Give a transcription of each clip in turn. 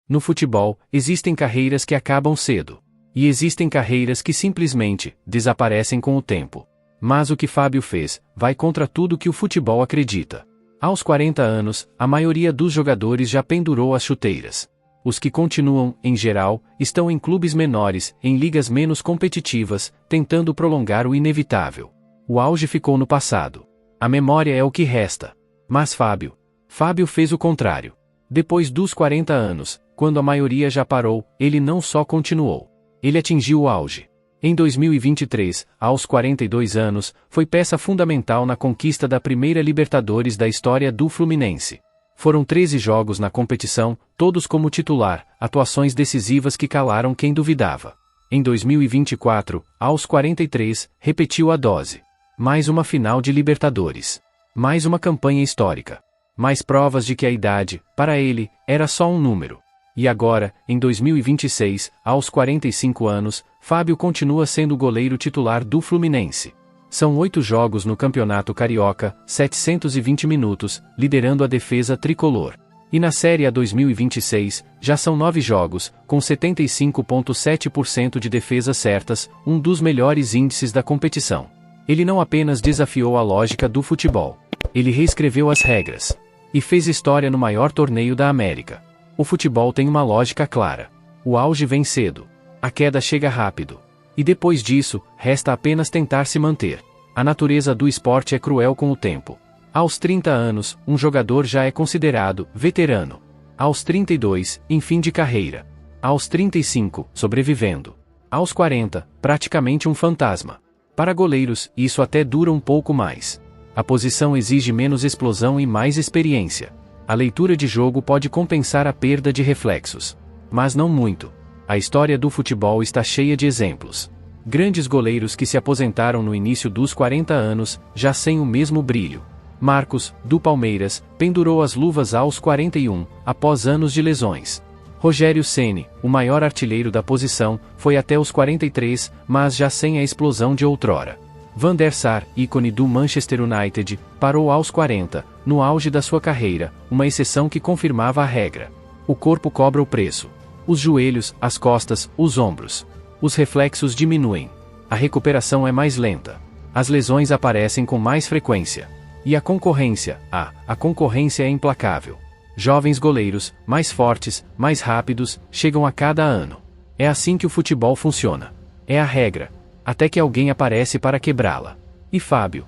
No futebol, existem carreiras que acabam cedo. E existem carreiras que simplesmente desaparecem com o tempo. Mas o que Fábio fez vai contra tudo que o futebol acredita. Aos 40 anos, a maioria dos jogadores já pendurou as chuteiras. Os que continuam, em geral, estão em clubes menores, em ligas menos competitivas, tentando prolongar o inevitável. O auge ficou no passado. A memória é o que resta. Mas Fábio fez o contrário. Depois dos 40 anos, quando a maioria já parou, ele não só continuou. Ele atingiu o auge. Em 2023, aos 42 anos, foi peça fundamental na conquista da primeira Libertadores da história do Fluminense. Foram 13 jogos na competição, todos como titular, atuações decisivas que calaram quem duvidava. Em 2024, aos 43, repetiu a dose. Mais uma final de Libertadores. Mais uma campanha histórica. Mais provas de que a idade, para ele, era só um número. E agora, em 2026, aos 45 anos, Fábio continua sendo o goleiro titular do Fluminense. São 8 jogos no Campeonato Carioca, 720 minutos, liderando a defesa tricolor. E na Série A 2026, já são 9 jogos, com 75,7% de defesas certas, um dos melhores índices da competição. Ele não apenas desafiou a lógica do futebol. Ele reescreveu as regras. E fez história no maior torneio da América. O futebol tem uma lógica clara. O auge vem cedo. A queda chega rápido. E depois disso, resta apenas tentar se manter. A natureza do esporte é cruel com o tempo. Aos 30 anos, um jogador já é considerado veterano. Aos 32, em fim de carreira. Aos 35, sobrevivendo. Aos 40, praticamente um fantasma. Para goleiros, isso até dura um pouco mais. A posição exige menos explosão e mais experiência. A leitura de jogo pode compensar a perda de reflexos. Mas não muito. A história do futebol está cheia de exemplos. Grandes goleiros que se aposentaram no início dos 40 anos, já sem o mesmo brilho. Marcos, do Palmeiras, pendurou as luvas aos 41, após anos de lesões. Rogério Ceni, o maior artilheiro da posição, foi até os 43, mas já sem a explosão de outrora. Van der Sar, ícone do Manchester United, parou aos 40, no auge da sua carreira, uma exceção que confirmava a regra. O corpo cobra o preço. Os joelhos, as costas, os ombros. Os reflexos diminuem. A recuperação é mais lenta. As lesões aparecem com mais frequência. E a concorrência, a concorrência é implacável. Jovens goleiros, mais fortes, mais rápidos, chegam a cada ano. É assim que o futebol funciona. É a regra. Até que alguém aparece para quebrá-la. E Fábio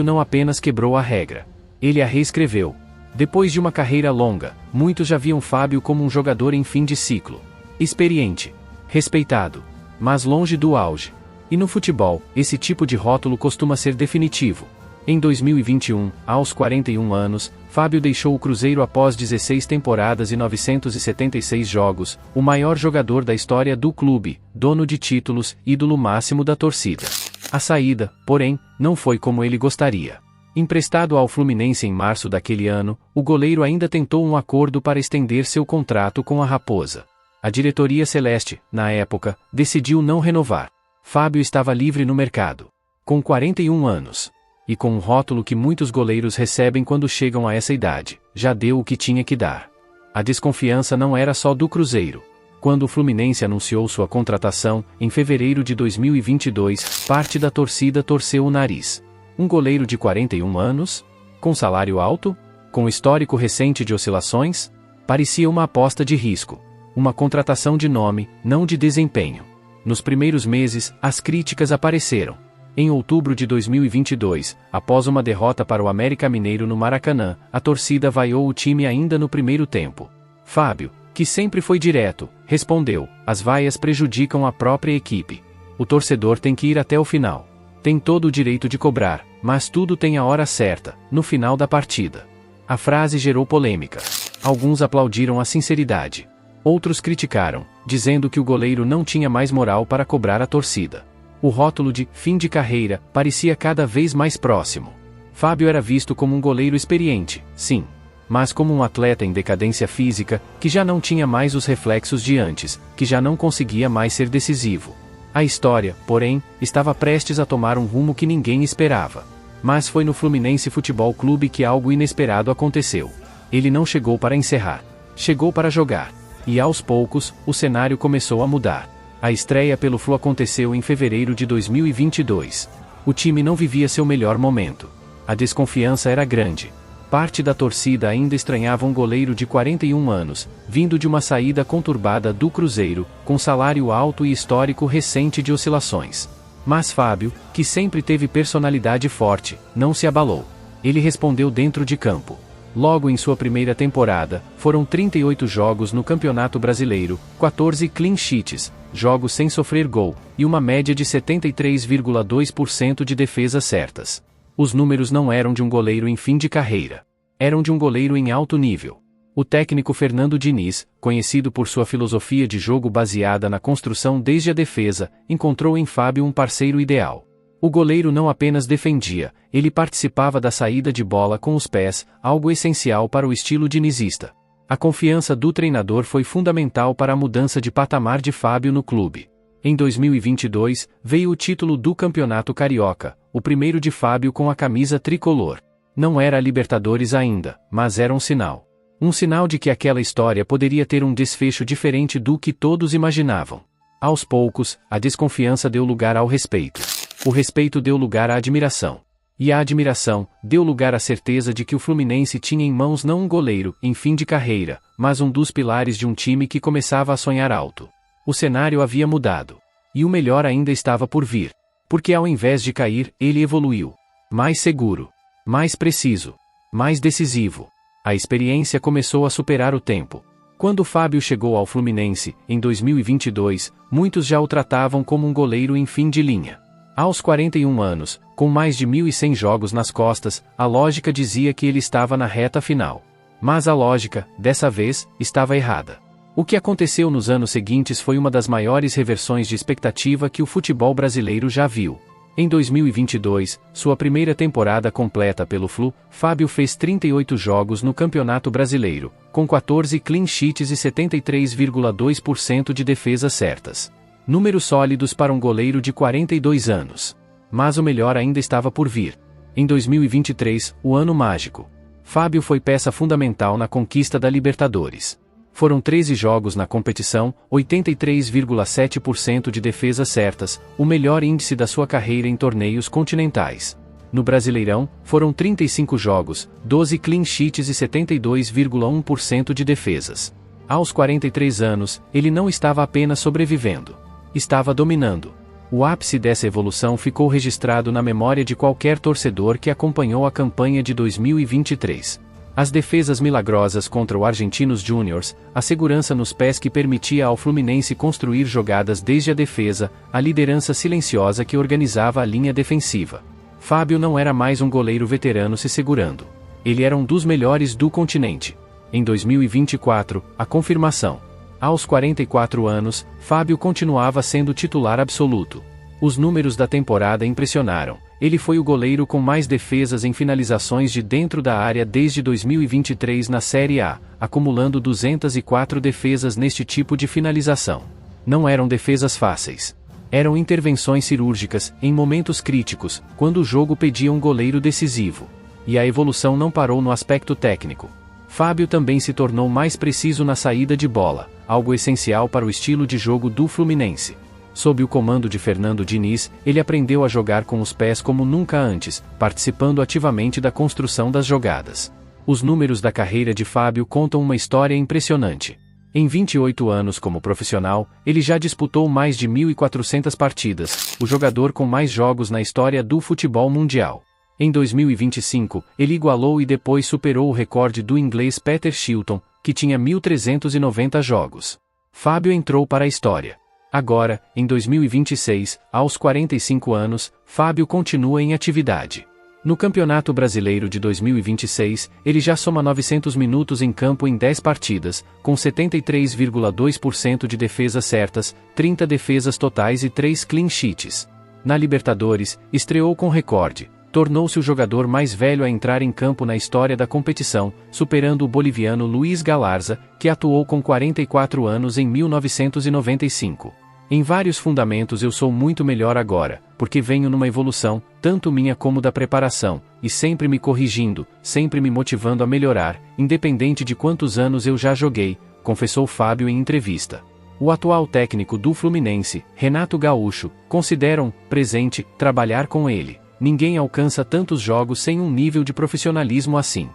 não apenas quebrou a regra. Ele a reescreveu. Depois de uma carreira longa, muitos já viam Fábio como um jogador em fim de ciclo. Experiente. Respeitado. Mas longe do auge. E no futebol, esse tipo de rótulo costuma ser definitivo. Em 2021, aos 41 anos, Fábio deixou o Cruzeiro após 16 temporadas e 976 jogos, o maior jogador da história do clube, dono de títulos, ídolo máximo da torcida. A saída, porém, não foi como ele gostaria. Emprestado ao Fluminense em março daquele ano, o goleiro ainda tentou um acordo para estender seu contrato com a Raposa. A diretoria celeste, na época, decidiu não renovar. Fábio estava livre no mercado. Com 41 anos. E com um rótulo que muitos goleiros recebem quando chegam a essa idade, já deu o que tinha que dar. A desconfiança não era só do Cruzeiro. Quando o Fluminense anunciou sua contratação, em fevereiro de 2022, parte da torcida torceu o nariz. Um goleiro de 41 anos? Com salário alto? Com histórico recente de oscilações? Parecia uma aposta de risco. Uma contratação de nome, não de desempenho. Nos primeiros meses, as críticas apareceram. Em outubro de 2022, após uma derrota para o América Mineiro no Maracanã, a torcida vaiou o time ainda no primeiro tempo. Fábio, que sempre foi direto, respondeu: as vaias prejudicam a própria equipe. O torcedor tem que ir até o final. Tem todo o direito de cobrar, mas tudo tem a hora certa, no final da partida. A frase gerou polêmica. Alguns aplaudiram a sinceridade. Outros criticaram, dizendo que o goleiro não tinha mais moral para cobrar a torcida. O rótulo de fim de carreira parecia cada vez mais próximo. Fábio era visto como um goleiro experiente, sim, mas como um atleta em decadência física, que já não tinha mais os reflexos de antes, que já não conseguia mais ser decisivo. A história, porém, estava prestes a tomar um rumo que ninguém esperava. Mas foi no Fluminense Futebol Clube que algo inesperado aconteceu. Ele não chegou para encerrar. Chegou para jogar. E aos poucos, o cenário começou a mudar. A estreia pelo Flu aconteceu em fevereiro de 2022. O time não vivia seu melhor momento. A desconfiança era grande. Parte da torcida ainda estranhava um goleiro de 41 anos, vindo de uma saída conturbada do Cruzeiro, com salário alto e histórico recente de oscilações. Mas Fábio, que sempre teve personalidade forte, não se abalou. Ele respondeu dentro de campo. Logo em sua primeira temporada, foram 38 jogos no Campeonato Brasileiro, 14 clean sheets, jogos sem sofrer gol, e uma média de 73,2% de defesas certas. Os números não eram de um goleiro em fim de carreira. Eram de um goleiro em alto nível. O técnico Fernando Diniz, conhecido por sua filosofia de jogo baseada na construção desde a defesa, encontrou em Fábio um parceiro ideal. O goleiro não apenas defendia, ele participava da saída de bola com os pés, algo essencial para o estilo dinizista. A confiança do treinador foi fundamental para a mudança de patamar de Fábio no clube. Em 2022, veio o título do Campeonato Carioca, o primeiro de Fábio com a camisa tricolor. Não era a Libertadores ainda, mas era um sinal. Um sinal de que aquela história poderia ter um desfecho diferente do que todos imaginavam. Aos poucos, a desconfiança deu lugar ao respeito. O respeito deu lugar à admiração. E a admiração deu lugar à certeza de que o Fluminense tinha em mãos não um goleiro, em fim de carreira, mas um dos pilares de um time que começava a sonhar alto. O cenário havia mudado. E o melhor ainda estava por vir. Porque ao invés de cair, ele evoluiu. Mais seguro. Mais preciso. Mais decisivo. A experiência começou a superar o tempo. Quando Fábio chegou ao Fluminense, em 2022, muitos já o tratavam como um goleiro em fim de linha. Aos 41 anos, com mais de 1.100 jogos nas costas, a lógica dizia que ele estava na reta final. Mas a lógica, dessa vez, estava errada. O que aconteceu nos anos seguintes foi uma das maiores reversões de expectativa que o futebol brasileiro já viu. Em 2022, sua primeira temporada completa pelo Flu, Fábio fez 38 jogos no Campeonato Brasileiro, com 14 clean sheets e 73,2% de defesas certas. Números sólidos para um goleiro de 42 anos. Mas o melhor ainda estava por vir. Em 2023, o ano mágico. Fábio foi peça fundamental na conquista da Libertadores. Foram 13 jogos na competição, 83,7% de defesas certas, o melhor índice da sua carreira em torneios continentais. No Brasileirão, foram 35 jogos, 12 clean sheets e 72,1% de defesas. Aos 43 anos, ele não estava apenas sobrevivendo. Estava dominando. O ápice dessa evolução ficou registrado na memória de qualquer torcedor que acompanhou a campanha de 2023. As defesas milagrosas contra o Argentinos Júniors, a segurança nos pés que permitia ao Fluminense construir jogadas desde a defesa, a liderança silenciosa que organizava a linha defensiva. Fábio não era mais um goleiro veterano se segurando. Ele era um dos melhores do continente. Em 2024, a confirmação. Aos 44 anos, Fábio continuava sendo titular absoluto. Os números da temporada impressionaram. Ele foi o goleiro com mais defesas em finalizações de dentro da área desde 2023 na Série A, acumulando 204 defesas neste tipo de finalização. Não eram defesas fáceis. Eram intervenções cirúrgicas, em momentos críticos, quando o jogo pedia um goleiro decisivo. E a evolução não parou no aspecto técnico. Fábio também se tornou mais preciso na saída de bola, algo essencial para o estilo de jogo do Fluminense. Sob o comando de Fernando Diniz, ele aprendeu a jogar com os pés como nunca antes, participando ativamente da construção das jogadas. Os números da carreira de Fábio contam uma história impressionante. Em 28 anos como profissional, ele já disputou mais de 1.400 partidas, o jogador com mais jogos na história do futebol mundial. Em 2025, ele igualou e depois superou o recorde do inglês Peter Shilton, que tinha 1.390 jogos. Fábio entrou para a história. Agora, em 2026, aos 45 anos, Fábio continua em atividade. No Campeonato Brasileiro de 2026, ele já soma 900 minutos em campo em 10 partidas, com 73,2% de defesas certas, 30 defesas totais e 3 clean sheets. Na Libertadores, estreou com recorde. Tornou-se o jogador mais velho a entrar em campo na história da competição, superando o boliviano Luiz Galarza, que atuou com 44 anos em 1995. Em vários fundamentos eu sou muito melhor agora, porque venho numa evolução, tanto minha como da preparação, e sempre me corrigindo, sempre me motivando a melhorar, independente de quantos anos eu já joguei, confessou Fábio em entrevista. O atual técnico do Fluminense, Renato Gaúcho, considera um presente trabalhar com ele. Ninguém alcança tantos jogos sem um nível de profissionalismo assim.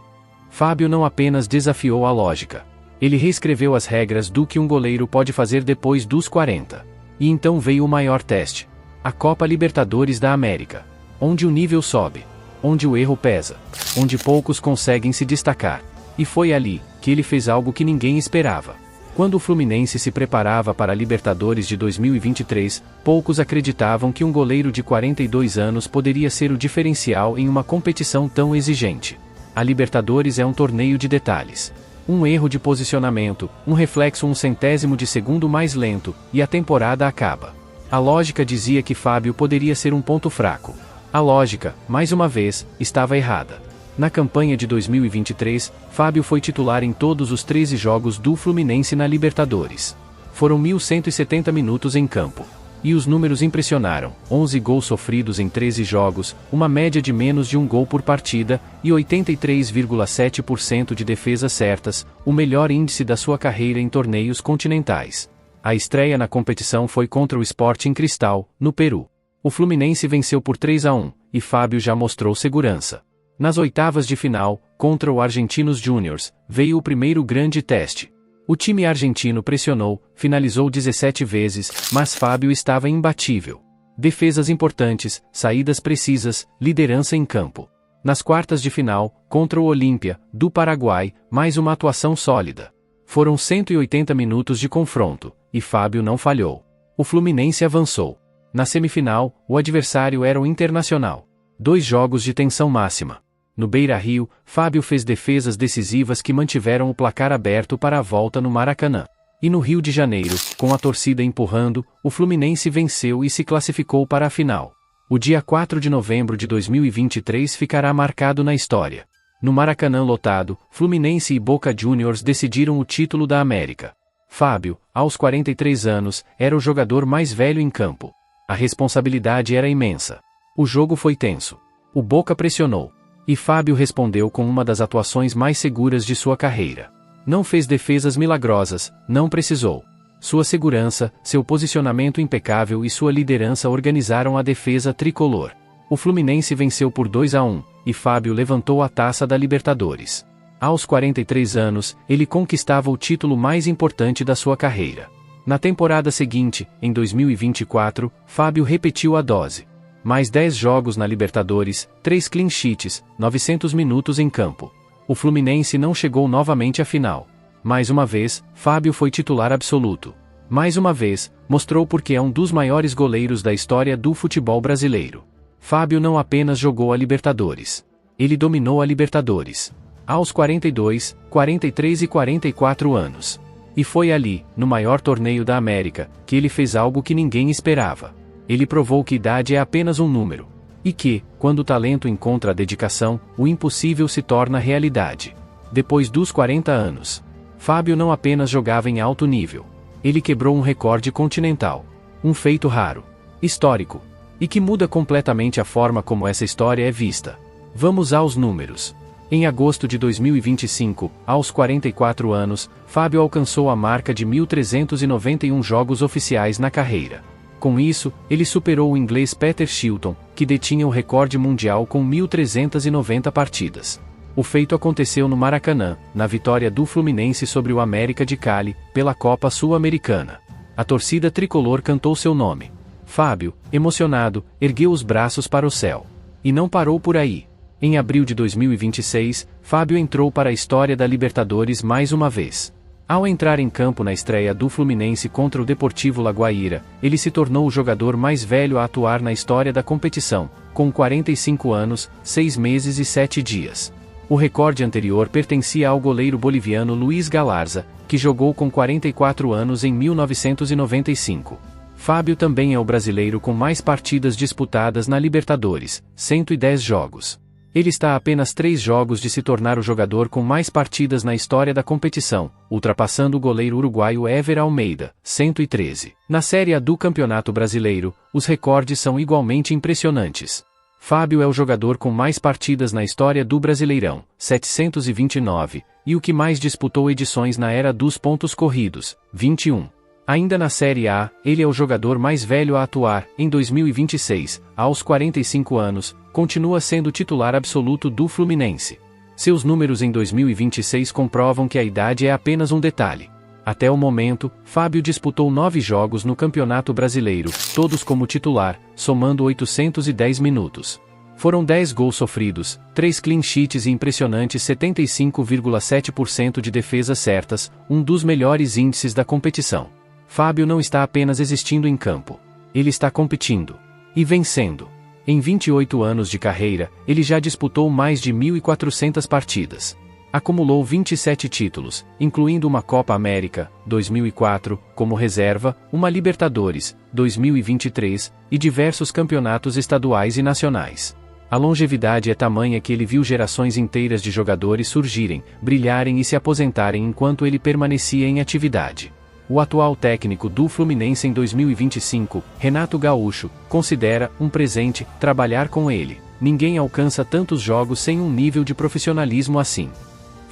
Fábio não apenas desafiou a lógica. Ele reescreveu as regras do que um goleiro pode fazer depois dos 40. E então veio o maior teste. A Copa Libertadores da América. Onde o nível sobe. Onde o erro pesa. Onde poucos conseguem se destacar. E foi ali que ele fez algo que ninguém esperava. Quando o Fluminense se preparava para a Libertadores de 2023, poucos acreditavam que um goleiro de 42 anos poderia ser o diferencial em uma competição tão exigente. A Libertadores é um torneio de detalhes. Um erro de posicionamento, um reflexo 1/100º de segundo mais lento, e a temporada acaba. A lógica dizia que Fábio poderia ser um ponto fraco. A lógica, mais uma vez, estava errada. Na campanha de 2023, Fábio foi titular em todos os 13 jogos do Fluminense na Libertadores. Foram 1.170 minutos em campo. E os números impressionaram: 11 gols sofridos em 13 jogos, uma média de menos de um gol por partida, e 83,7% de defesas certas, o melhor índice da sua carreira em torneios continentais. A estreia na competição foi contra o Sporting Cristal, no Peru. O Fluminense venceu por 3-1, e Fábio já mostrou segurança. Nas oitavas de final, contra o Argentinos Júniors, veio o primeiro grande teste. O time argentino pressionou, finalizou 17 vezes, mas Fábio estava imbatível. Defesas importantes, saídas precisas, liderança em campo. Nas quartas de final, contra o Olímpia, do Paraguai, mais uma atuação sólida. Foram 180 minutos de confronto, e Fábio não falhou. O Fluminense avançou. Na semifinal, o adversário era o Internacional. 2 jogos de tensão máxima. No Beira-Rio, Fábio fez defesas decisivas que mantiveram o placar aberto para a volta no Maracanã. E no Rio de Janeiro, com a torcida empurrando, o Fluminense venceu e se classificou para a final. O dia 4 de novembro de 2023 ficará marcado na história. No Maracanã lotado, Fluminense e Boca Juniors decidiram o título da América. Fábio, aos 43 anos, era o jogador mais velho em campo. A responsabilidade era imensa. O jogo foi tenso. O Boca pressionou. E Fábio respondeu com uma das atuações mais seguras de sua carreira. Não fez defesas milagrosas, não precisou. Sua segurança, seu posicionamento impecável e sua liderança organizaram a defesa tricolor. O Fluminense venceu por 2-1, e Fábio levantou a taça da Libertadores. Aos 43 anos, ele conquistava o título mais importante da sua carreira. Na temporada seguinte, em 2024, Fábio repetiu a dose. Mais 10 jogos na Libertadores, 3 clean sheets, 900 minutos em campo. O Fluminense não chegou novamente à final. Mais uma vez, Fábio foi titular absoluto. Mais uma vez, mostrou porque é um dos maiores goleiros da história do futebol brasileiro. Fábio não apenas jogou a Libertadores. Ele dominou a Libertadores. Aos 42, 43 e 44 anos. E foi ali, no maior torneio da América, que ele fez algo que ninguém esperava. Ele provou que idade é apenas um número. E que, quando o talento encontra a dedicação, o impossível se torna realidade. Depois dos 40 anos, Fábio não apenas jogava em alto nível. Ele quebrou um recorde continental. Um feito raro, histórico, e que muda completamente a forma como essa história é vista. Vamos aos números. Em agosto de 2025, aos 44 anos, Fábio alcançou a marca de 1.391 jogos oficiais na carreira. Com isso, ele superou o inglês Peter Shilton, que detinha o recorde mundial com 1.390 partidas. O feito aconteceu no Maracanã, na vitória do Fluminense sobre o América de Cali, pela Copa Sul-Americana. A torcida tricolor cantou seu nome. Fábio, emocionado, ergueu os braços para o céu. E não parou por aí. Em abril de 2026, Fábio entrou para a história da Libertadores mais uma vez. Ao entrar em campo na estreia do Fluminense contra o Deportivo Laguaira, ele se tornou o jogador mais velho a atuar na história da competição, com 45 anos, 6 meses e 7 dias. O recorde anterior pertencia ao goleiro boliviano Luiz Galarza, que jogou com 44 anos em 1995. Fábio também é o brasileiro com mais partidas disputadas na Libertadores, 110 jogos. Ele está a apenas 3 jogos de se tornar o jogador com mais partidas na história da competição, ultrapassando o goleiro uruguaio Éver Almeida, 113. Na Série A do Campeonato Brasileiro, os recordes são igualmente impressionantes. Fábio é o jogador com mais partidas na história do Brasileirão, 729, e o que mais disputou edições na era dos pontos corridos, 21. Ainda na Série A, ele é o jogador mais velho a atuar, em 2026, aos 45 anos, continua sendo titular absoluto do Fluminense. Seus números em 2026 comprovam que a idade é apenas um detalhe. Até o momento, Fábio disputou 9 jogos no Campeonato Brasileiro, todos como titular, somando 810 minutos. Foram 10 gols sofridos, 3 clean sheets e impressionantes 75,7% de defesas certas, um dos melhores índices da competição. Fábio não está apenas existindo em campo. Ele está competindo. E vencendo. Em 28 anos de carreira, ele já disputou mais de 1.400 partidas. Acumulou 27 títulos, incluindo uma Copa América, 2004, como reserva, uma Libertadores, 2023, e diversos campeonatos estaduais e nacionais. A longevidade é tamanha que ele viu gerações inteiras de jogadores surgirem, brilharem e se aposentarem enquanto ele permanecia em atividade. O atual técnico do Fluminense em 2025, Renato Gaúcho, considera um presente trabalhar com ele. Ninguém alcança tantos jogos sem um nível de profissionalismo assim.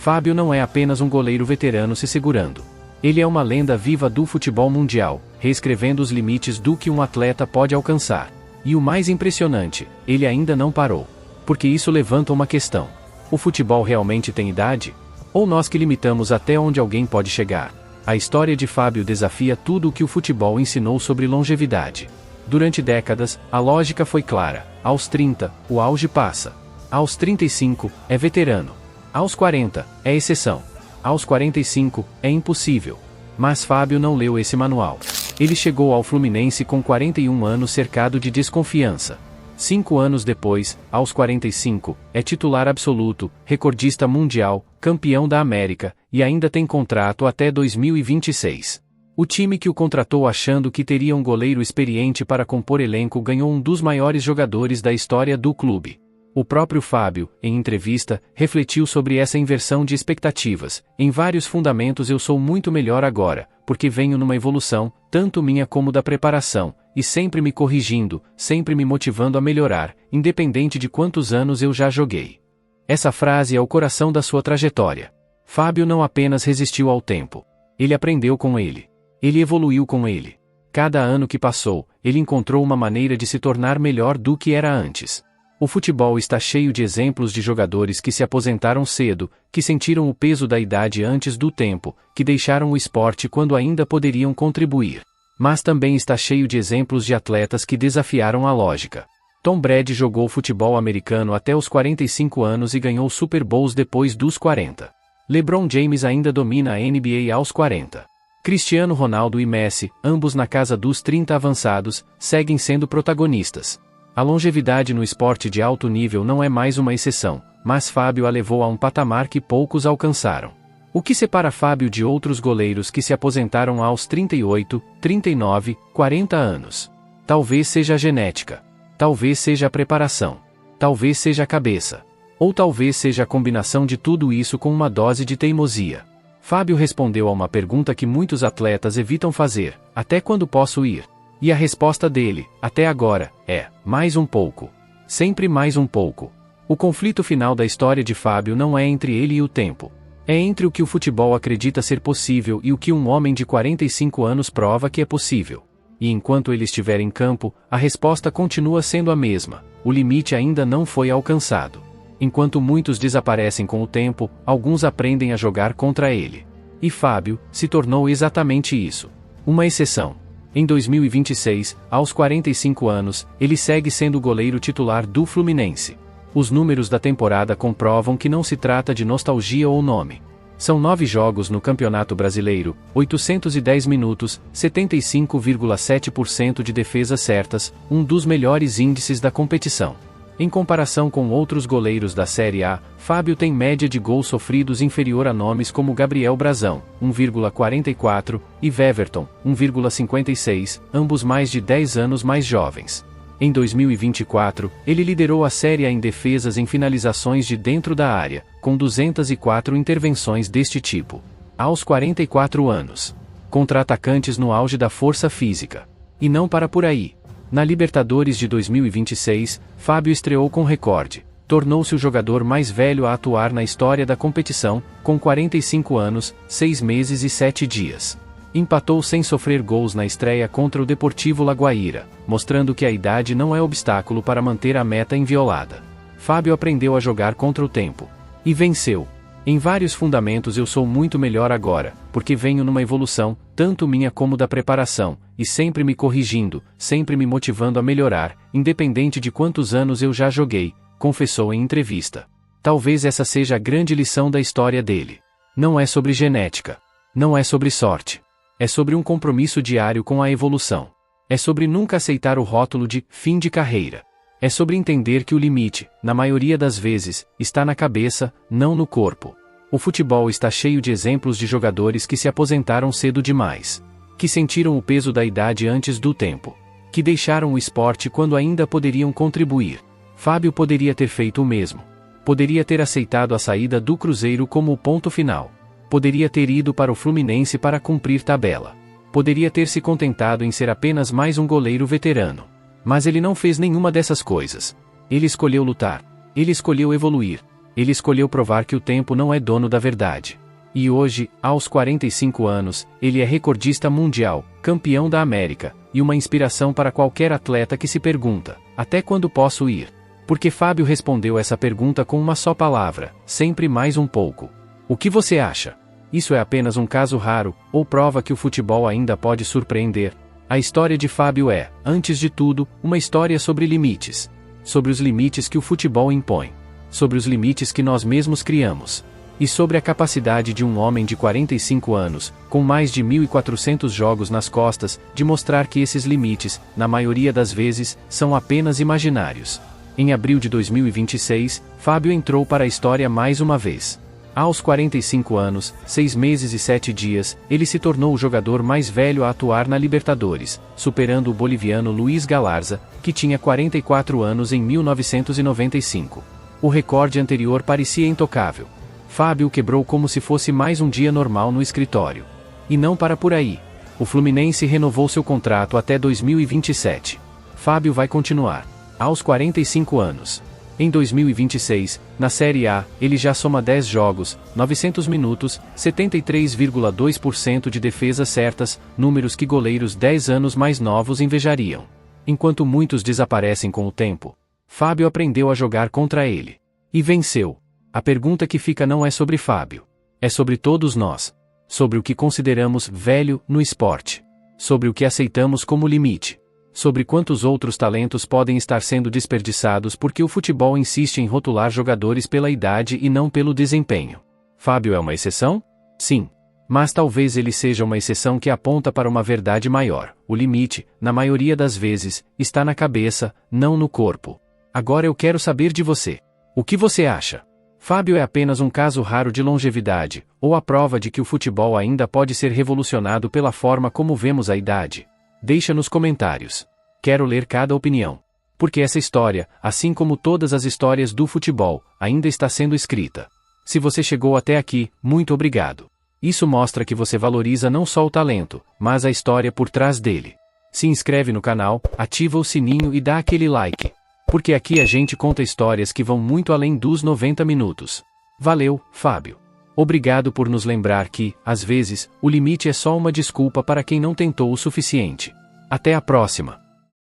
Fábio não é apenas um goleiro veterano se segurando. Ele é uma lenda viva do futebol mundial, reescrevendo os limites do que um atleta pode alcançar. E o mais impressionante, ele ainda não parou. Porque isso levanta uma questão. O futebol realmente tem idade? Ou nós que limitamos até onde alguém pode chegar? A história de Fábio desafia tudo o que o futebol ensinou sobre longevidade. Durante décadas, a lógica foi clara. Aos 30, o auge passa. Aos 35, é veterano. Aos 40, é exceção. Aos 45, é impossível. Mas Fábio não leu esse manual. Ele chegou ao Fluminense com 41 anos cercado de desconfiança. 5 anos depois, aos 45, é titular absoluto, recordista mundial, campeão da América, e ainda tem contrato até 2026. O time que o contratou achando que teria um goleiro experiente para compor elenco ganhou um dos maiores jogadores da história do clube. O próprio Fábio, em entrevista, refletiu sobre essa inversão de expectativas. Em vários fundamentos eu sou muito melhor agora, porque venho numa evolução, tanto minha como da preparação, e sempre me corrigindo, sempre me motivando a melhorar, independente de quantos anos eu já joguei. Essa frase é o coração da sua trajetória. Fábio não apenas resistiu ao tempo. Ele aprendeu com ele. Ele evoluiu com ele. Cada ano que passou, ele encontrou uma maneira de se tornar melhor do que era antes. O futebol está cheio de exemplos de jogadores que se aposentaram cedo, que sentiram o peso da idade antes do tempo, que deixaram o esporte quando ainda poderiam contribuir. Mas também está cheio de exemplos de atletas que desafiaram a lógica. Tom Brady jogou futebol americano até os 45 anos e ganhou Super Bowls depois dos 40. LeBron James ainda domina a NBA aos 40. Cristiano Ronaldo e Messi, ambos na casa dos 30 avançados, seguem sendo protagonistas. A longevidade no esporte de alto nível não é mais uma exceção, mas Fábio a levou a um patamar que poucos alcançaram. O que separa Fábio de outros goleiros que se aposentaram aos 38, 39, 40 anos? Talvez seja a genética. Talvez seja a preparação. Talvez seja a cabeça. Ou talvez seja a combinação de tudo isso com uma dose de teimosia. Fábio respondeu a uma pergunta que muitos atletas evitam fazer: até quando posso ir? E a resposta dele, até agora, é: mais um pouco. Sempre mais um pouco. O conflito final da história de Fábio não é entre ele e o tempo. É entre o que o futebol acredita ser possível e o que um homem de 45 anos prova que é possível. E enquanto ele estiver em campo, a resposta continua sendo a mesma: o limite ainda não foi alcançado. Enquanto muitos desaparecem com o tempo, alguns aprendem a jogar contra ele. E Fábio se tornou exatamente isso. Uma exceção. Em 2026, aos 45 anos, ele segue sendo o goleiro titular do Fluminense. Os números da temporada comprovam que não se trata de nostalgia ou nome. São 9 jogos no Campeonato Brasileiro, 810 minutos, 75,7% de defesas certas, um dos melhores índices da competição. Em comparação com outros goleiros da Série A, Fábio tem média de gols sofridos inferior a nomes como Gabriel Brazão, 1,44, e Weverton, 1,56, ambos mais de 10 anos mais jovens. Em 2024, ele liderou a Série A em defesas em finalizações de dentro da área, com 204 intervenções deste tipo. Aos 44 anos. Contra atacantes no auge da força física. E não para por aí. Na Libertadores de 2026, Fábio estreou com recorde. Tornou-se o jogador mais velho a atuar na história da competição, com 45 anos, 6 meses e 7 dias. Empatou sem sofrer gols na estreia contra o Deportivo Laguaira, mostrando que a idade não é obstáculo para manter a meta inviolada. Fábio aprendeu a jogar contra o tempo. E venceu. Em vários fundamentos eu sou muito melhor agora, porque venho numa evolução, tanto minha como da preparação, e sempre me corrigindo, sempre me motivando a melhorar, independente de quantos anos eu já joguei, confessou em entrevista. Talvez essa seja a grande lição da história dele. Não é sobre genética. Não é sobre sorte. É sobre um compromisso diário com a evolução. É sobre nunca aceitar o rótulo de fim de carreira. É sobre entender que o limite, na maioria das vezes, está na cabeça, não no corpo. O futebol está cheio de exemplos de jogadores que se aposentaram cedo demais. Que sentiram o peso da idade antes do tempo. Que deixaram o esporte quando ainda poderiam contribuir. Fábio poderia ter feito o mesmo. Poderia ter aceitado a saída do Cruzeiro como o ponto final. Poderia ter ido para o Fluminense para cumprir tabela. Poderia ter se contentado em ser apenas mais um goleiro veterano. Mas ele não fez nenhuma dessas coisas. Ele escolheu lutar. Ele escolheu evoluir. Ele escolheu provar que o tempo não é dono da verdade. E hoje, aos 45 anos, ele é recordista mundial, campeão da América, e uma inspiração para qualquer atleta que se pergunta: até quando posso ir? Porque Fábio respondeu essa pergunta com uma só palavra: sempre mais um pouco. O que você acha? Isso é apenas um caso raro, ou prova que o futebol ainda pode surpreender? A história de Fábio é, antes de tudo, uma história sobre limites. Sobre os limites que o futebol impõe. Sobre os limites que nós mesmos criamos. E sobre a capacidade de um homem de 45 anos, com mais de 1.400 jogos nas costas, de mostrar que esses limites, na maioria das vezes, são apenas imaginários. Em abril de 2026, Fábio entrou para a história mais uma vez. Aos 45 anos, 6 meses e 7 dias, ele se tornou o jogador mais velho a atuar na Libertadores, superando o boliviano Luiz Galarza, que tinha 44 anos em 1995. O recorde anterior parecia intocável. Fábio quebrou como se fosse mais um dia normal no escritório. E não para por aí. O Fluminense renovou seu contrato até 2027. Fábio vai continuar. Aos 45 anos. Em 2026, na Série A, ele já soma 10 jogos, 900 minutos, 73,2% de defesas certas, números que goleiros 10 anos mais novos invejariam. Enquanto muitos desaparecem com o tempo, Fábio aprendeu a jogar contra ele. E venceu. A pergunta que fica não é sobre Fábio. É sobre todos nós. Sobre o que consideramos velho no esporte. Sobre o que aceitamos como limite. Sobre quantos outros talentos podem estar sendo desperdiçados porque o futebol insiste em rotular jogadores pela idade e não pelo desempenho. Fábio é uma exceção? Sim. Mas talvez ele seja uma exceção que aponta para uma verdade maior. O limite, na maioria das vezes, está na cabeça, não no corpo. Agora eu quero saber de você. O que você acha? Fábio é apenas um caso raro de longevidade, ou a prova de que o futebol ainda pode ser revolucionado pela forma como vemos a idade? Deixa nos comentários. Quero ler cada opinião. Porque essa história, assim como todas as histórias do futebol, ainda está sendo escrita. Se você chegou até aqui, muito obrigado. Isso mostra que você valoriza não só o talento, mas a história por trás dele. Se inscreve no canal, ativa o sininho e dá aquele like. Porque aqui a gente conta histórias que vão muito além dos 90 minutos. Valeu, Fábio. Obrigado por nos lembrar que, às vezes, o limite é só uma desculpa para quem não tentou o suficiente. Até a próxima.